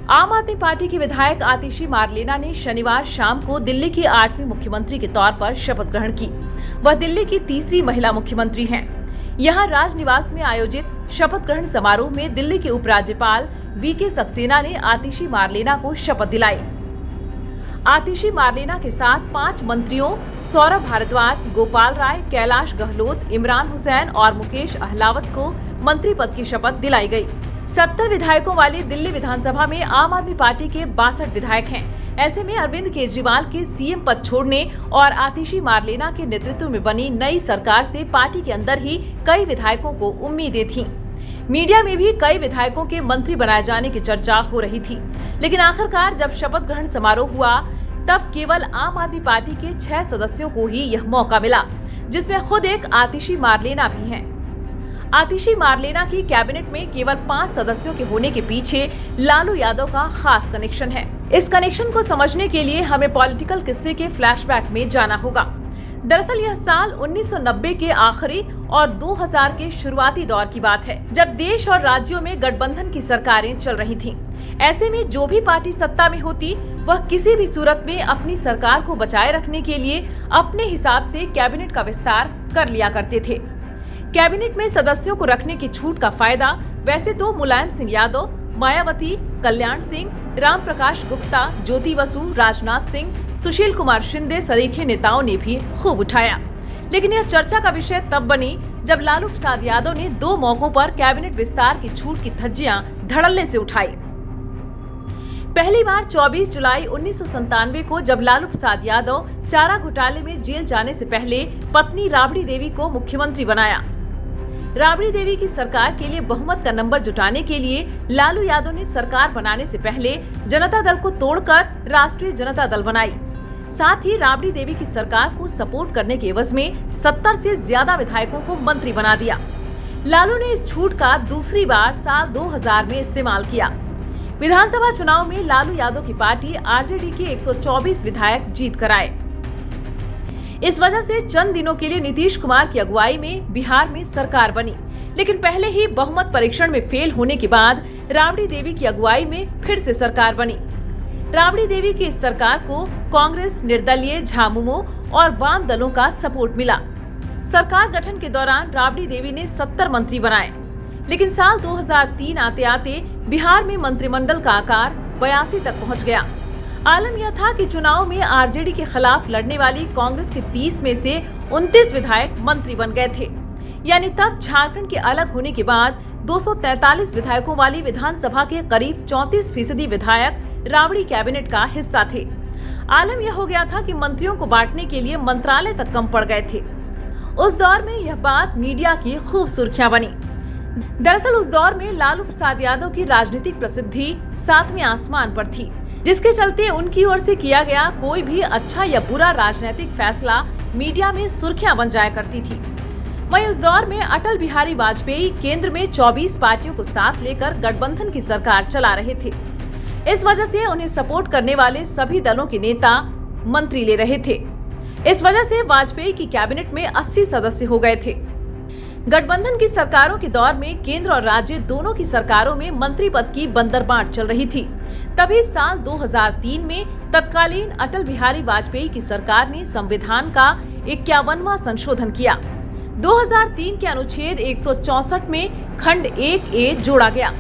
आम आदमी पार्टी की विधायक आतिशी मारलेना ने शनिवार शाम को दिल्ली की 8वीं मुख्यमंत्री के तौर पर शपथ ग्रहण की। वह दिल्ली की तीसरी महिला मुख्यमंत्री हैं। यहां राजनिवास में आयोजित शपथ ग्रहण समारोह में दिल्ली के उपराज्यपाल वीके सक्सेना ने आतिशी मारलेना को शपथ दिलाई। आतिशी मारलेना के साथ 5 मंत्रियों सौरभ भारद्वाज, गोपाल राय, कैलाश गहलोत, इमरान हुसैन और मुकेश अहलावत को मंत्री पद की शपथ दिलाई गई। 70 विधायकों वाली दिल्ली विधानसभा में आम आदमी पार्टी के 62 विधायक हैं। ऐसे में अरविंद केजरीवाल के सीएम पद छोड़ने और आतिशी मारलेना के नेतृत्व में बनी नई सरकार से पार्टी के अंदर ही कई विधायकों को उम्मीदें थीं। मीडिया में भी कई विधायकों के मंत्री बनाए जाने की चर्चा हो रही थी, लेकिन आखिरकार जब शपथ ग्रहण समारोह हुआ तब केवल आम आदमी पार्टी के 6 सदस्यों को ही यह मौका मिला, जिसमें खुद एक आतिशी मारलेना भी हैं। आतिशी मारलेना की कैबिनेट में केवल 5 सदस्यों के होने के पीछे लालू यादव का खास कनेक्शन है। इस कनेक्शन को समझने के लिए हमें पॉलिटिकल किस्से के फ्लैशबैक में जाना होगा। दरअसल यह साल 1990 के आखिरी और 2000 के शुरुआती दौर की बात है, जब देश और राज्यों में गठबंधन की सरकारें चल रही थीं। ऐसे में जो भी पार्टी सत्ता में होती वह किसी भी सूरत में अपनी सरकार को बचाए रखने के लिए अपने हिसाब से कैबिनेट का विस्तार कर लिया करते थे। कैबिनेट में सदस्यों को रखने की छूट का फायदा वैसे तो मुलायम सिंह यादव, मायावती, कल्याण सिंह, राम प्रकाश गुप्ता, ज्योति बसु, राजनाथ सिंह, सुशील कुमार शिंदे सरीखे नेताओं ने भी खूब उठाया। लेकिन यह चर्चा का विषय तब बनी जब लालू प्रसाद यादव ने 2 मौकों पर कैबिनेट विस्तार की छूट की धज्जियां धड़ल्ले से उठाई। पहली बार 24 जुलाई 1997 को जब लालू प्रसाद यादव चारा घोटाले में जेल जाने से पहले पत्नी राबड़ी देवी को मुख्यमंत्री बनाया। राबड़ी देवी की सरकार के लिए बहुमत का नंबर जुटाने के लिए लालू यादव ने सरकार बनाने से पहले जनता दल को तोड़कर राष्ट्रीय जनता दल बनाई। साथ ही राबड़ी देवी की सरकार को सपोर्ट करने के एवज में 70 से ज्यादा विधायकों को मंत्री बना दिया। लालू ने इस छूट का दूसरी बार साल 2000 में इस्तेमाल किया। विधानसभा चुनाव में लालू यादव की पार्टी आरजेडी के 124 विधायक जीत कर आए। इस वजह से चंद दिनों के लिए नीतीश कुमार की अगुवाई में बिहार में सरकार बनी, लेकिन पहले ही बहुमत परीक्षण में फेल होने के बाद राबड़ी देवी की अगुवाई में फिर से सरकार बनी। राबड़ी देवी की इस सरकार को कांग्रेस, निर्दलीय, झामुमो और वाम दलों का सपोर्ट मिला। सरकार गठन के दौरान राबड़ी देवी ने 70 मंत्री बनाए, लेकिन साल 2003 आते आते बिहार में मंत्रिमंडल का आकार 82 तक पहुंच गया। आलम यह था कि चुनाव में आरजेडी के खिलाफ लड़ने वाली कांग्रेस के 30 में से 29 विधायक मंत्री बन गए थे। यानी तब झारखंड के अलग होने के बाद 243 विधायकों वाली विधानसभा के करीब 34% विधायक राबड़ी कैबिनेट का हिस्सा थे। आलम यह हो गया था कि मंत्रियों को बांटने के लिए मंत्रालय तक कम पड़ गए थे। उस दौर में यह बात मीडिया की खूब सुर्खियां बनी। दरअसल उस दौर में लालू प्रसाद यादव की राजनीतिक प्रसिद्धि 7वें आसमान पर थी, जिसके चलते उनकी ओर से किया गया कोई भी अच्छा या बुरा राजनीतिक फैसला मीडिया में सुर्खियां बन जाया करती थी। वहीं उस दौर में अटल बिहारी वाजपेयी केंद्र में 24 पार्टियों को साथ लेकर गठबंधन की सरकार चला रहे थे। इस वजह से उन्हें सपोर्ट करने वाले सभी दलों के नेता मंत्री ले रहे थे। इस वजह से वाजपेयी की कैबिनेट में 80 सदस्य हो गए थे। गठबंधन की सरकारों के दौर में केंद्र और राज्य दोनों की सरकारों में मंत्री पद की बंदरबांट चल रही थी। तभी साल 2003 में तत्कालीन अटल बिहारी वाजपेयी की सरकार ने संविधान का 51वां संशोधन किया। 2003 के अनुच्छेद 164 में खंड 1A जोड़ा गया।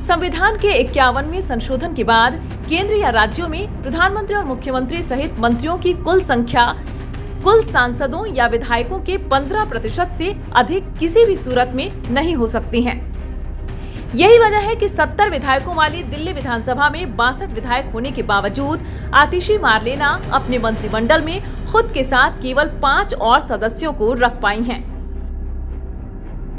संविधान के 51वें संशोधन के बाद केंद्र या राज्यों में प्रधानमंत्री और मुख्यमंत्री सहित मंत्रियों की कुल संख्या कुल सांसदों या विधायकों के 15% से अधिक किसी भी सूरत में नहीं हो सकती हैं। यही वजह है कि 70 विधायकों वाली दिल्ली विधानसभा में 62 विधायक होने के बावजूद आतिशी मारलेना अपने मंत्रिमंडल में खुद के साथ केवल 5 और सदस्यों को रख पाई हैं।